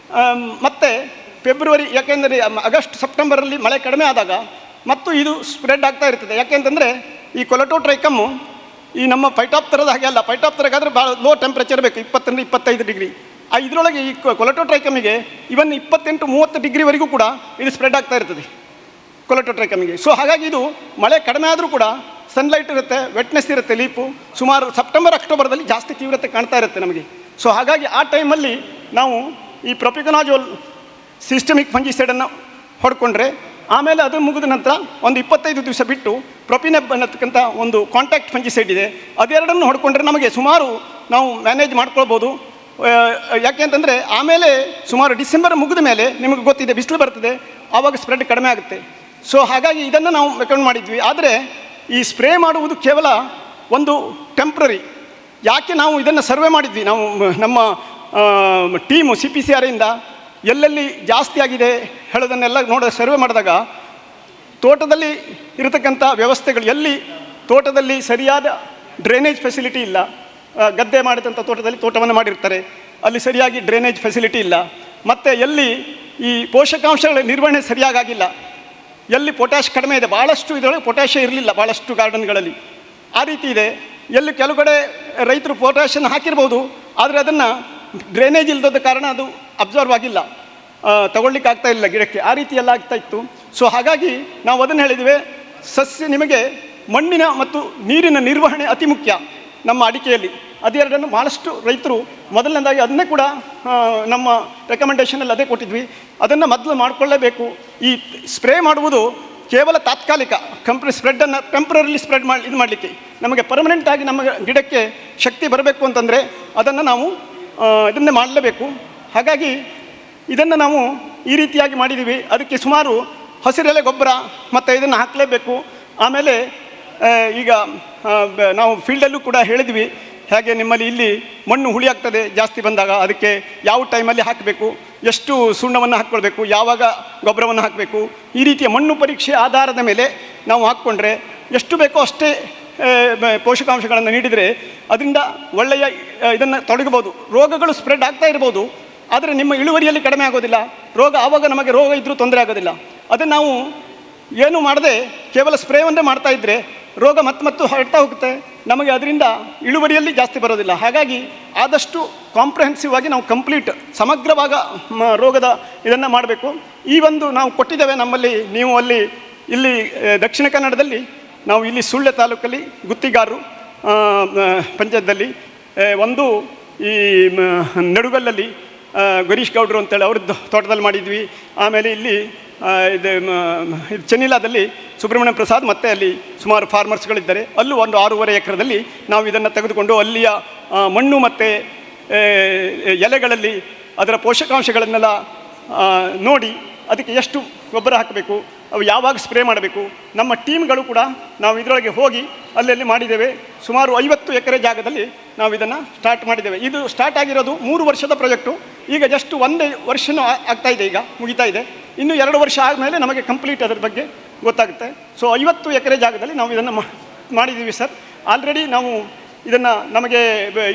[SPEAKER 1] ಮತ್ತೆ ಫೆಬ್ರವರಿ, ಯಾಕೆಂದರೆ ಆಗಸ್ಟ್ ಸೆಪ್ಟೆಂಬರಲ್ಲಿ ಮಳೆ ಕಡಿಮೆ ಆದಾಗ ಮತ್ತು ಇದು ಸ್ಪ್ರೆಡ್ ಆಗ್ತಾ ಇರ್ತದೆ. ಯಾಕೆಂತಂದರೆ ಈ ಕೊಲಟೋಟ್ರೈಕಮ್ಮು ಈ ನಮ್ಮ ಫೈಟಾಪ್ತರದ ಹಾಗೆ ಅಲ್ಲ. ಫೈಟಾಪ್ತರಗಾದರೆ ಭಾಳ ಲೋ ಟೆಂಪ್ರೇಚರ್ ಬೇಕು, 20-25 ಡಿಗ್ರಿ. ಇದರೊಳಗೆ ಈ ಕೊಲಟೋಟ್ರೈಕಮಿಗೆ ಇವನ್ 28-30 ಡಿಗ್ರಿವರೆಗೂ ಕೂಡ ಇದು ಸ್ಪ್ರೆಡ್ ಆಗ್ತಾ ಇರ್ತದೆ ಕೊಲಟೋಟ್ರೈಕಮಿಗೆ. ಸೊ ಹಾಗಾಗಿ ಇದು ಮಳೆ ಕಡಿಮೆ ಆದರೂ ಕೂಡ ಸನ್ಲೈಟ್ ಇರುತ್ತೆ, ವೆಟ್ನೆಸ್ ಇರುತ್ತೆ, ಲೀಪು ಸುಮಾರು ಸೆಪ್ಟೆಂಬರ್-ಅಕ್ಟೋಬರ್ದಲ್ಲಿ ಜಾಸ್ತಿ ತೀವ್ರತೆ ಕಾಣ್ತಾ ಇರುತ್ತೆ ನಮಗೆ. ಸೊ ಹಾಗಾಗಿ ಆ ಟೈಮಲ್ಲಿ ನಾವು ಈ ಪ್ರೊಪಿಕೊನಾಜೋಲ್ ಸಿಸ್ಟಮಿಕ್ ಫಂಜಿಸೈಡನ್ನು ಹೊಡ್ಕೊಂಡ್ರೆ, ಆಮೇಲೆ ಅದು ಮುಗಿದ ನಂತರ ಒಂದು 25 ದಿವಸ ಬಿಟ್ಟು ಪ್ರೊಪಿನೆಬ್ ಅನ್ನತಕ್ಕಂಥ ಒಂದು ಕಾಂಟ್ಯಾಕ್ಟ್ ಫಂಜಿಸೈಡ್ ಇದೆ, ಅದೆರಡನ್ನು ಹೊಡ್ಕೊಂಡ್ರೆ ನಮಗೆ ಸುಮಾರು ನಾವು ಮ್ಯಾನೇಜ್ ಮಾಡ್ಕೊಳ್ಬೋದು. ಯಾಕೆ ಅಂತಂದರೆ ಆಮೇಲೆ ಸುಮಾರು ಡಿಸೆಂಬರ್ ಮುಗಿದ ಮೇಲೆ ನಿಮಗೆ ಗೊತ್ತಿದೆ ಬಿಸಿಲು ಬರ್ತದೆ, ಆವಾಗ ಸ್ಪ್ರೆಡ್ ಕಡಿಮೆ ಆಗುತ್ತೆ. ಸೊ ಹಾಗಾಗಿ ಇದನ್ನು ನಾವು ರೆಕಮೆಂಡ್ ಮಾಡಿದ್ವಿ. ಆದರೆ ಈ ಸ್ಪ್ರೇ ಮಾಡುವುದು ಕೇವಲ ಒಂದು ಟೆಂಪ್ರರಿ. ಯಾಕೆ ನಾವು ಇದನ್ನು ಸರ್ವೆ ಮಾಡಿದ್ವಿ, ನಾವು ನಮ್ಮ ಟೀಮು CPCRಯಿಂದ ಎಲ್ಲೆಲ್ಲಿ ಜಾಸ್ತಿ ಆಗಿದೆ ಹೇಳೋದನ್ನೆಲ್ಲ ಸರ್ವೆ ಮಾಡಿದಾಗ ತೋಟದಲ್ಲಿ ಇರತಕ್ಕಂಥ ವ್ಯವಸ್ಥೆಗಳು, ಎಲ್ಲಿ ತೋಟದಲ್ಲಿ ಸರಿಯಾದ ಡ್ರೈನೇಜ್ ಫೆಸಿಲಿಟಿ ಇಲ್ಲ, ಗದ್ದೆ ಮಾಡಿದಂಥ ತೋಟದಲ್ಲಿ ತೋಟವನ್ನು ಮಾಡಿರ್ತಾರೆ, ಅಲ್ಲಿ ಸರಿಯಾಗಿ ಡ್ರೈನೇಜ್ ಫೆಸಿಲಿಟಿ ಇಲ್ಲ, ಮತ್ತು ಎಲ್ಲಿ ಈ ಪೋಷಕಾಂಶಗಳ ನಿರ್ವಹಣೆ ಸರಿಯಾಗಿಲ್ಲ, ಎಲ್ಲಿ ಪೊಟ್ಯಾಷ್ ಕಡಿಮೆ ಇದೆ, ಭಾಳಷ್ಟು ಇದರೊಳಗೆ ಪೊಟ್ಯಾಷ್ ಇರಲಿಲ್ಲ ಭಾಳಷ್ಟು ಗಾರ್ಡನ್ಗಳಲ್ಲಿ, ಆ ರೀತಿ ಇದೆ. ಎಲ್ಲಿ ಕೆಲವು ಕಡೆ ರೈತರು ಪೊಟ್ಯಾಷನ್ನು ಹಾಕಿರ್ಬೋದು, ಆದರೆ ಅದನ್ನು ಡ್ರೈನೇಜ್ ಇಲ್ಲದ ಕಾರಣ ಅದು ಅಬ್ಸರ್ವ್ ಆಗಿಲ್ಲ, ತಗೊಳ್ಳಿಕ್ಕೆ ಆಗ್ತಾ ಇಲ್ಲ ಗಿಡಕ್ಕೆ, ಆ ರೀತಿ ಎಲ್ಲ ಆಗ್ತಾ ಇತ್ತು. ಸೊ ಹಾಗಾಗಿ ನಾವು ಅದನ್ನು ಹೇಳಿದ್ವಿ, ಸಸ್ಯ ನಿಮಗೆ ಮಣ್ಣಿನ ಮತ್ತು ನೀರಿನ ನಿರ್ವಹಣೆ ಅತಿ ಮುಖ್ಯ ನಮ್ಮ ಅಡಿಕೆಯಲ್ಲಿ. ಅದೆರಡನ್ನು ಭಾಳಷ್ಟು ರೈತರು ಮೊದಲನೇದಾಗಿ ಅದನ್ನೇ ಕೂಡ ನಮ್ಮ ರೆಕಮೆಂಡೇಷನಲ್ಲಿ ಅದೇ ಕೊಟ್ಟಿದ್ವಿ, ಅದನ್ನು ಮೊದಲು ಮಾಡಿಕೊಳ್ಳೇಬೇಕು. ಈ ಸ್ಪ್ರೇ ಮಾಡುವುದು ಕೇವಲ ತಾತ್ಕಾಲಿಕ ಸ್ಪ್ರೆಡ್ಡನ್ನು ಟೆಂಪ್ರರಿಲಿ ಸ್ಪ್ರೆಡ್ ಇದು ಮಾಡಲಿಕ್ಕೆ, ನಮಗೆ ಪರ್ಮನೆಂಟಾಗಿ ನಮ್ಮ ಗಿಡಕ್ಕೆ ಶಕ್ತಿ ಬರಬೇಕು ಅಂತಂದರೆ ಅದನ್ನು ನಾವು ಇದನ್ನೇ ಮಾಡಲೇಬೇಕು. ಹಾಗಾಗಿ ಇದನ್ನು ನಾವು ಈ ರೀತಿಯಾಗಿ ಮಾಡಿದ್ದೀವಿ. ಅದಕ್ಕೆ ಸುಮಾರು ಹಸಿರೆಲೆ ಗೊಬ್ಬರ ಮತ್ತು ಇದನ್ನು ಹಾಕಲೇಬೇಕು. ಆಮೇಲೆ ಈಗ ನಾವು ಫೀಲ್ಡಲ್ಲೂ ಕೂಡ ಹೇಳಿದ್ವಿ, ಹೇಗೆ ನಿಮ್ಮಲ್ಲಿ ಇಲ್ಲಿ ಮಣ್ಣು ಹುಳಿ ಆಗ್ತದೆ ಜಾಸ್ತಿ ಬಂದಾಗ, ಅದಕ್ಕೆ ಯಾವ ಟೈಮಲ್ಲಿ ಹಾಕಬೇಕು, ಎಷ್ಟು ಸುಣ್ಣವನ್ನು ಹಾಕ್ಕೊಳ್ಬೇಕು, ಯಾವಾಗ ಗೊಬ್ಬರವನ್ನು ಹಾಕಬೇಕು, ಈ ರೀತಿಯ ಮಣ್ಣು ಪರೀಕ್ಷೆ ಆಧಾರದ ಮೇಲೆ ನಾವು ಹಾಕ್ಕೊಂಡ್ರೆ ಎಷ್ಟು ಬೇಕೋ ಅಷ್ಟೇ ಪೋಷಕಾಂಶಗಳನ್ನು ನೀಡಿದರೆ ಅದರಿಂದ ಒಳ್ಳೆಯ ಇದನ್ನು ತೊಡಗಬಹುದು. ರೋಗಗಳು ಸ್ಪ್ರೆಡ್ ಆಗ್ತಾ ಇರ್ಬೋದು, ಆದರೆ ನಿಮ್ಮ ಇಳುವರಿಯಲ್ಲಿ ಕಡಿಮೆ ಆಗೋದಿಲ್ಲ. ಆವಾಗ ನಮಗೆ ರೋಗ ಇದ್ದರೂ ತೊಂದರೆ ಆಗೋದಿಲ್ಲ. ಅದನ್ನು ನಾವು ಏನು ಮಾಡದೆ ಕೇವಲ ಸ್ಪ್ರೇವನ್ನೇ ಮಾಡ್ತಾ ಇದ್ದರೆ ರೋಗ ಮತ್ತು ಹರಡ್ತಾ ಹೋಗುತ್ತೆ, ನಮಗೆ ಅದರಿಂದ ಇಳುವರಿಯಲ್ಲಿ ಜಾಸ್ತಿ ಬರೋದಿಲ್ಲ. ಹಾಗಾಗಿ ಆದಷ್ಟು ಕಾಂಪ್ರಿಹೆನ್ಸಿವ್ ಆಗಿ ನಾವು ಕಂಪ್ಲೀಟ್ ಸಮಗ್ರವಾಗ ರೋಗದ ಇದನ್ನು ಮಾಡಬೇಕು. ಈ ಒಂದು ನಾವು ಕೊಟ್ಟಿದ್ದೇವೆ ನಮ್ಮಲ್ಲಿ, ನೀವು ಅಲ್ಲಿ ಇಲ್ಲಿ ದಕ್ಷಿಣ ಕನ್ನಡದಲ್ಲಿ ನಾವು ಇಲ್ಲಿ ಸುಳ್ಯ ತಾಲೂಕಲ್ಲಿ ಗುತ್ತಿಗಾರರು ಪಂಚಾಯತ್ದಲ್ಲಿ ಒಂದು, ಈ ನಡುಗಲ್ಲಲ್ಲಿ ಗರೀಶ್ ಗೌಡ್ರು ಅಂತೇಳಿ ಅವ್ರದ್ದು ತೋಟದಲ್ಲಿ ಮಾಡಿದ್ವಿ. ಆಮೇಲೆ ಇಲ್ಲಿ ಇದು ಚೆನ್ನಿಲಾದಲ್ಲಿ ಸುಬ್ರಹ್ಮಣ್ಯ ಪ್ರಸಾದ್ ಮತ್ತು ಅಲ್ಲಿ ಸುಮಾರು ಫಾರ್ಮರ್ಸ್ಗಳಿದ್ದಾರೆ, ಅಲ್ಲೂ ಒಂದು 6.5 ಎಕರೆದಲ್ಲಿ ನಾವು ಇದನ್ನು ತೆಗೆದುಕೊಂಡು ಅಲ್ಲಿಯ ಮಣ್ಣು ಮತ್ತು ಎಲೆಗಳಲ್ಲಿ ಅದರ ಪೋಷಕಾಂಶಗಳನ್ನೆಲ್ಲ ನೋಡಿ ಅದಕ್ಕೆ ಎಷ್ಟು ಗೊಬ್ಬರ ಹಾಕಬೇಕು, ಅವು ಯಾವಾಗ ಸ್ಪ್ರೇ ಮಾಡಬೇಕು, ನಮ್ಮ ಟೀಮ್ಗಳು ಕೂಡ ನಾವು ಇದರೊಳಗೆ ಹೋಗಿ ಅಲ್ಲೆಲ್ಲಿ ಮಾಡಿದ್ದೇವೆ. ಸುಮಾರು 50 ಎಕರೆ ಜಾಗದಲ್ಲಿ ನಾವು ಇದನ್ನು ಸ್ಟಾರ್ಟ್ ಮಾಡಿದ್ದೇವೆ. ಇದು ಸ್ಟಾರ್ಟ್ ಆಗಿರೋದು 3 ವರ್ಷದ ಪ್ರಾಜೆಕ್ಟು. ಈಗ ಜಸ್ಟ್ 1 ವರ್ಷನೂ ಆಗ್ತಾ ಇದೆ, ಈಗ ಮುಗಿತಾ ಇದೆ. ಇನ್ನು 2 ವರ್ಷ ಆದಮೇಲೆ ನಮಗೆ ಕಂಪ್ಲೀಟ್ ಅದರ ಬಗ್ಗೆ ಗೊತ್ತಾಗುತ್ತೆ. ಸೊ 50 ಎಕರೆ ಜಾಗದಲ್ಲಿ ನಾವು ಇದನ್ನು ಮಾಡಿದ್ದೀವಿ ಸರ್. ಆಲ್ರೆಡಿ ನಾವು ಇದನ್ನು ನಮಗೆ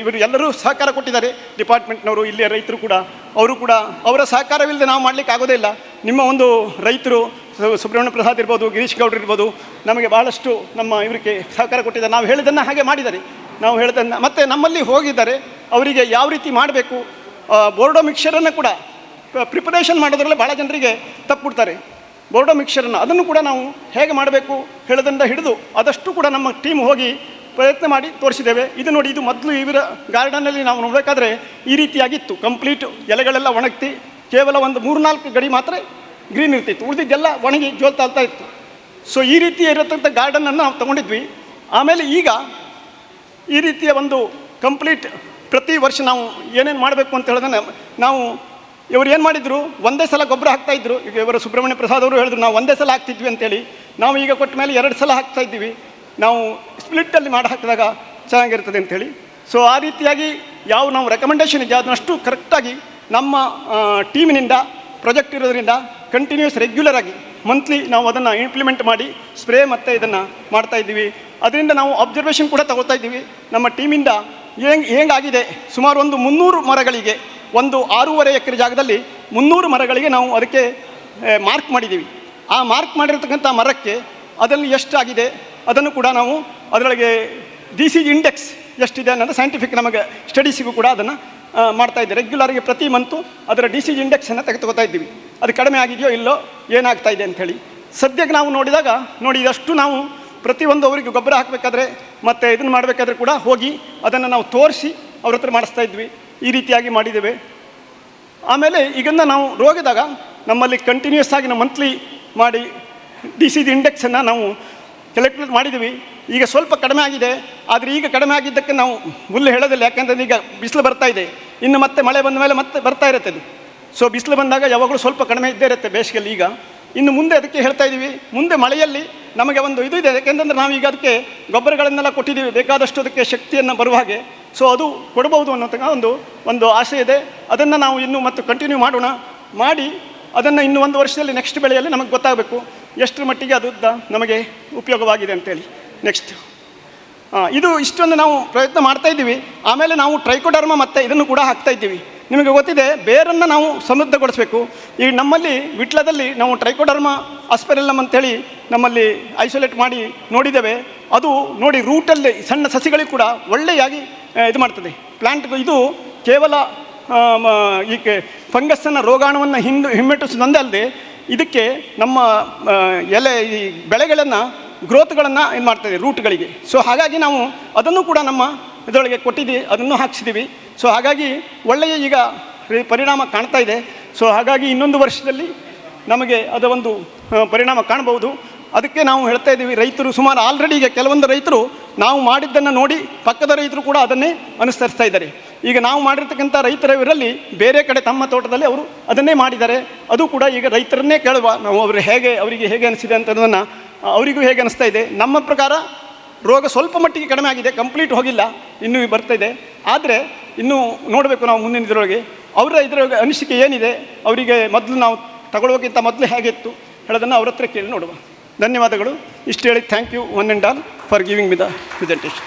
[SPEAKER 1] ಇವರು ಎಲ್ಲರೂ ಸಹಕಾರ ಕೊಟ್ಟಿದ್ದಾರೆ, ಡಿಪಾರ್ಟ್ಮೆಂಟ್ನವರು, ಇಲ್ಲಿಯ ರೈತರು ಕೂಡ. ಅವರು ಕೂಡ ಅವರ ಸಹಕಾರವಿಲ್ಲದೆ ನಾವು ಮಾಡಲಿಕ್ಕೆ ಆಗೋದೇ ಇಲ್ಲ. ನಿಮ್ಮ ಒಂದು ರೈತರು ಸುಬ್ರಹ್ಮಣ್ಯ ಪ್ರಸಾದ್ ಇರ್ಬೋದು, ಗಿರೀಶ್ ಗೌಡ್ರು ಇರ್ಬೋದು, ನಮಗೆ ಭಾಳಷ್ಟು ನಮ್ಮ ಇವರಿಗೆ ಸಹಕಾರ ಕೊಟ್ಟಿದ್ದಾರೆ. ನಾವು ಹೇಳಿದ್ದನ್ನು ಹಾಗೆ ಮಾಡಿದ್ದಾರೆ, ನಾವು ಹೇಳಿದ್ದನ್ನು ಮತ್ತು ನಮ್ಮಲ್ಲಿ ಹೋಗಿದ್ದಾರೆ ಅವರಿಗೆ ಯಾವ ರೀತಿ ಮಾಡಬೇಕು. ಬೋರ್ಡೋ ಮಿಕ್ಸ್ಚರನ್ನು ಕೂಡ ಪ್ರಿಪರೇಷನ್ ಮಾಡೋದ್ರಲ್ಲಿ ಭಾಳ ಜನರಿಗೆ ತಪ್ಪುಬಿಡ್ತಾರೆ. ಬೋರ್ಡೋ ಮಿಕ್ಸರನ್ನು ಅದನ್ನು ಕೂಡ ನಾವು ಹೇಗೆ ಮಾಡಬೇಕು ಹೇಳೋದ್ರಿಂದ ಹಿಡಿದು ಆದಷ್ಟು ಕೂಡ ನಮ್ಮ ಟೀಮ್ ಹೋಗಿ ಪ್ರಯತ್ನ ಮಾಡಿ ತೋರಿಸಿದ್ದೇವೆ. ಇದು ನೋಡಿ, ಇದು ಮೊದಲು ಇವರ ಗಾರ್ಡನಲ್ಲಿ ನಾವು ನೋಡಬೇಕಾದ್ರೆ ಈ ರೀತಿಯಾಗಿತ್ತು. ಕಂಪ್ಲೀಟ್ ಎಲೆಗಳೆಲ್ಲ ಒಣಗ್ತಿ ಕೇವಲ ಒಂದು 3-4 ಗಡಿ ಮಾತ್ರ ಗ್ರೀನ್ ಇರ್ತಿತ್ತು, ಉಳಿದಿದ್ದೆಲ್ಲ ಒಣಗಿ ಜೋಲ್ತಾ ಇತ್ತು. ಸೊ ಈ ರೀತಿ ಇರತಕ್ಕಂಥ ಗಾರ್ಡನನ್ನು ನಾವು ತೊಗೊಂಡಿದ್ವಿ. ಆಮೇಲೆ ಈಗ ಈ ರೀತಿಯ ಒಂದು ಕಂಪ್ಲೀಟ್ ಪ್ರತಿ ವರ್ಷ ನಾವು ಏನೇನು ಮಾಡಬೇಕು ಅಂತ ಹೇಳಿದ್ರೆ ನಾವು ಇವರು ಏನು ಮಾಡಿದರು, ಒಂದೇ ಸಲ ಗೊಬ್ಬರ ಹಾಕ್ತಾಯಿದ್ರು. ಈಗ ಇವರು ಸುಬ್ರಹ್ಮಣ್ಯ ಪ್ರಸಾದ್ ಅವರು ಹೇಳಿದ್ರು ನಾವು ಒಂದೇ ಸಲ ಹಾಕ್ತಿದ್ವಿ ಅಂತೇಳಿ. ನಾವು ಈಗ ಕೊಟ್ಟ ಮೇಲೆ 2 ಸಲ ಹಾಕ್ತಾಯಿದ್ದೀವಿ. ನಾವು ಸ್ಪ್ಲಿಟ್ಟಲ್ಲಿ ಮಾಡಿ ಹಾಕಿದಾಗ ಚೆನ್ನಾಗಿರ್ತದೆ ಅಂಥೇಳಿ. ಸೊ ಆ ರೀತಿಯಾಗಿ ನಾವು ರೆಕಮೆಂಡೇಷನ್ ಇದೆ ಅದನ್ನಷ್ಟು ಕರೆಕ್ಟಾಗಿ ನಮ್ಮ ಟೀಮಿನಿಂದ ಪ್ರಾಜೆಕ್ಟ್ ಇರೋದ್ರಿಂದ ಕಂಟಿನ್ಯೂಸ್ ರೆಗ್ಯುಲರ್ ಆಗಿ ಮಂತ್ಲಿ ನಾವು ಅದನ್ನು ಇಂಪ್ಲಿಮೆಂಟ್ ಮಾಡಿ ಸ್ಪ್ರೇ ಮತ್ತು ಇದನ್ನು ಮಾಡ್ತಾಯಿದ್ದೀವಿ. ಅದರಿಂದ ನಾವು ಅಬ್ಸರ್ವೇಷನ್ ಕೂಡ ತಗೊಳ್ತಾ ಇದ್ದೀವಿ. ನಮ್ಮ ಟೀಮಿಂದ ಹೇಗಾಗಿದೆ, ಸುಮಾರು ಒಂದು 300 ಮರಗಳಿಗೆ, ಒಂದು 6.5 ಎಕರೆ ಜಾಗದಲ್ಲಿ 300 ಮರಗಳಿಗೆ ನಾವು ಅದಕ್ಕೆ ಮಾರ್ಕ್ ಮಾಡಿದ್ದೀವಿ. ಆ ಮಾರ್ಕ್ ಮಾಡಿರ್ತಕ್ಕಂಥ ಮರಕ್ಕೆ ಅದರಲ್ಲಿ ಎಷ್ಟಾಗಿದೆ ಅದನ್ನು ಕೂಡ ನಾವು ಅದರೊಳಗೆ ಡಿಸೀಸ್ ಇಂಡೆಕ್ಸ್ ಎಷ್ಟಿದೆ ಅನ್ನೋದು ಸೈಂಟಿಫಿಕ್ ನಮಗೆ ಸ್ಟಡೀಸಿಗೂ ಕೂಡ ಅದನ್ನು ಮಾಡ್ತಾಯಿದ್ದೆ. ರೆಗ್ಯುಲರ್ಗೆ ಪ್ರತಿ ಮಂತು ಅದರ ಡಿಸೀಸ್ ಇಂಡೆಕ್ಸನ್ನು ತೆಗೆದುಕೊತಾ ಇದ್ದೀವಿ. ಅದು ಕಡಿಮೆ ಆಗಿದೆಯೋ ಇಲ್ಲೋ, ಏನಾಗ್ತಾಯಿದೆ ಅಂಥೇಳಿ. ಸದ್ಯಕ್ಕೆ ನಾವು ನೋಡಿದಾಗ ನೋಡಿ, ಇದಷ್ಟು ನಾವು ಪ್ರತಿಯೊಂದು ಅವರಿಗೆ ಗೊಬ್ಬರ ಹಾಕಬೇಕಾದ್ರೆ ಮತ್ತು ಇದನ್ನು ಮಾಡಬೇಕಾದ್ರೆ ಕೂಡ ಹೋಗಿ ಅದನ್ನು ನಾವು ತೋರಿಸಿ ಅವ್ರ ಹತ್ರ ಮಾಡಿಸ್ತಾ ಇದ್ವಿ. ಈ ರೀತಿಯಾಗಿ ಮಾಡಿದ್ದೇವೆ. ಆಮೇಲೆ ಈಗನ್ನ ನಾವು ರೋಗದಾಗ ನಮ್ಮಲ್ಲಿ ಕಂಟಿನ್ಯೂಸ್ ಆಗಿ ನಾವು ಮಂತ್ಲಿ ಮಾಡಿ ಡಿಸೀಸ್ ಇಂಡೆಕ್ಸನ್ನು ನಾವು ಕಲೆಕ್ಟ್ ಮಾಡಿದ್ದೀವಿ. ಈಗ ಸ್ವಲ್ಪ ಕಡಿಮೆ ಆಗಿದೆ, ಆದರೆ ಈಗ ಕಡಿಮೆ ಆಗಿದ್ದಕ್ಕೆ ನಾವು ಹುಲ್ಲು ಹೇಳೋದಿಲ್ಲ. ಯಾಕೆಂದರೆ ಈಗ ಬಿಸಿಲು ಬರ್ತಾ ಇದೆ, ಇನ್ನು ಮತ್ತೆ ಮಳೆ ಬಂದ ಮೇಲೆ ಮತ್ತೆ ಬರ್ತಾ ಇರುತ್ತೆ ಅದು. ಸೊ ಬಿಸಿಲು ಬಂದಾಗ ಯಾವಾಗಲೂ ಸ್ವಲ್ಪ ಕಡಿಮೆ ಇದ್ದೇ ಇರುತ್ತೆ ಬೇಸಿಗೆಯಲ್ಲಿ. ಈಗ ಇನ್ನು ಮುಂದೆ ಅದಕ್ಕೆ ಹೇಳ್ತಾ ಇದ್ದೀವಿ, ಮುಂದೆ ಮಳೆಯಲ್ಲಿ ನಮಗೆ ಒಂದು ಇದು ಇದೆ. ಯಾಕೆಂತಂದರೆ ನಾವೀಗ ಅದಕ್ಕೆ ಗೊಬ್ಬರಗಳನ್ನೆಲ್ಲ ಕೊಟ್ಟಿದ್ದೀವಿ, ಬೇಕಾದಷ್ಟು ಅದಕ್ಕೆ ಶಕ್ತಿಯನ್ನು ಬರುವ ಹಾಗೆ. ಸೊ ಅದು ಕೊಡ್ಬೋದು ಅನ್ನೋತಕ್ಕ ಒಂದು ಆಸೆ ಇದೆ. ಅದನ್ನು ನಾವು ಇನ್ನೂ ಮತ್ತು ಕಂಟಿನ್ಯೂ ಮಾಡೋಣ. ಮಾಡಿ ಅದನ್ನು ಇನ್ನು 1 ವರ್ಷದಲ್ಲಿ ನೆಕ್ಸ್ಟ್ ಬೆಳೆಯಲ್ಲಿ ನಮಗೆ ಗೊತ್ತಾಗಬೇಕು ಎಷ್ಟರ ಮಟ್ಟಿಗೆ ಅದು ನಮಗೆ ಉಪಯೋಗವಾಗಿದೆ ಅಂತೇಳಿ. ನೆಕ್ಸ್ಟ್ ಇದು ಇಷ್ಟೊಂದು ನಾವು ಪ್ರಯತ್ನ ಮಾಡ್ತಾಯಿದ್ದೀವಿ. ಆಮೇಲೆ ನಾವು ಟ್ರೈಕೋಡರ್ಮ ಮತ್ತು ಇದನ್ನು ಕೂಡ ಹಾಕ್ತಾಯಿದ್ದೀವಿ. ನಿಮಗೆ ಗೊತ್ತಿದೆ, ಬೇರನ್ನು ನಾವು ಸಮೃದ್ಧಗೊಳಿಸಬೇಕು. ಈಗ ನಮ್ಮಲ್ಲಿ ವಿಟ್ಲದಲ್ಲಿ ನಾವು ಟ್ರೈಕೋಡರ್ಮ ಆಸ್ಪೆರೆಲ್ಲಮ್ ಅಂತೇಳಿ ನಮ್ಮಲ್ಲಿ ಐಸೋಲೇಟ್ ಮಾಡಿ ನೋಡಿದ್ದೇವೆ. ಅದು ನೋಡಿ ರೂಟಲ್ಲಿ ಸಣ್ಣ ಸಸಿಗಳಿಗೆ ಕೂಡ ಒಳ್ಳೆಯಾಗಿ ಇದು ಮಾಡ್ತದೆ ಪ್ಲ್ಯಾಂಟ್ಗೂ. ಇದು ಕೇವಲ ಈ ಫಂಗಸ್ಸನ್ನು ರೋಗಾಣುವನ್ನು ಹಿಮ್ಮೆಟ್ಟಿಸೋದೊಂದೇ ಅಲ್ಲದೆ ಇದಕ್ಕೆ ನಮ್ಮ ಎಲೆ ಈ ಬೆಳೆಗಳನ್ನು ಗ್ರೋತ್ಗಳನ್ನು ಇದು ಮಾಡ್ತದೆ ರೂಟ್ಗಳಿಗೆ. ಸೊ ಹಾಗಾಗಿ ನಾವು ಅದನ್ನು ಕೂಡ ನಮ್ಮ ಇದರೊಳಗೆ ಕೊಟ್ಟಿದ್ದೀವಿ, ಅದನ್ನು ಹಾಕ್ಸಿದ್ದೀವಿ. ಸೊ ಹಾಗಾಗಿ ಒಳ್ಳೆಯ ಈಗ ಪರಿಣಾಮ ಕಾಣ್ತಾ ಇದೆ. ಸೊ ಹಾಗಾಗಿ ಇನ್ನೊಂದು ವರ್ಷದಲ್ಲಿ ನಮಗೆ ಅದರ ಒಂದು ಪರಿಣಾಮ ಕಾಣ್ಬೋದು. ಅದಕ್ಕೆ ನಾವು ಹೇಳ್ತಾ ಇದ್ದೀವಿ, ರೈತರು ಸುಮಾರು ಆಲ್ರೆಡಿ ಈಗ ಕೆಲವೊಂದು ರೈತರು ನಾವು ಮಾಡಿದ್ದನ್ನು ನೋಡಿ ಪಕ್ಕದ ರೈತರು ಕೂಡ ಅದನ್ನೇ ಅನುಸರಿಸ್ತಾ ಇದ್ದಾರೆ. ಈಗ ನಾವು ಮಾಡಿರ್ತಕ್ಕಂಥ ರೈತರವರಲ್ಲಿ ಬೇರೆ ಕಡೆ ತಮ್ಮ ತೋಟದಲ್ಲಿ ಅವರು ಅದನ್ನೇ ಮಾಡಿದ್ದಾರೆ. ಅದು ಕೂಡ ಈಗ ರೈತರನ್ನೇ ಕೇಳುವ ನಾವು ಅವರಿಗೆ ಹೇಗೆ ಅನಿಸಿದೆ ಅಂತದನ್ನು ಅವರಿಗೂ ಹೇಗೆ ಅನಿಸ್ತಾ ಇದೆ. ನಮ್ಮ ಪ್ರಕಾರ ರೋಗ ಸ್ವಲ್ಪ ಮಟ್ಟಿಗೆ ಕಡಿಮೆ ಆಗಿದೆ, ಕಂಪ್ಲೀಟ್ ಹೋಗಿಲ್ಲ, ಇನ್ನೂ ಬರ್ತಾ ಇದೆ. ಆದರೆ ಇನ್ನೂ ನೋಡಬೇಕು ನಾವು ಮುಂದಿನ ಇದರೊಳಗೆ ಇದರ ಅನಿಸಿಕೆ ಏನಿದೆ, ಅವರಿಗೆ ಮೊದಲು ನಾವು ತಗೊಳ್ಳೋಕ್ಕಿಂತ ಮೊದಲು ಹೇಗಿತ್ತು ಹೇಳೋದನ್ನು ಅವ್ರ ಹತ್ರ ಕೇಳಿ ನೋಡುವ. ಧನ್ಯವಾದಗಳು. ಇಷ್ಟು ಹೇಳಿ thank you one and all for giving me the presentation.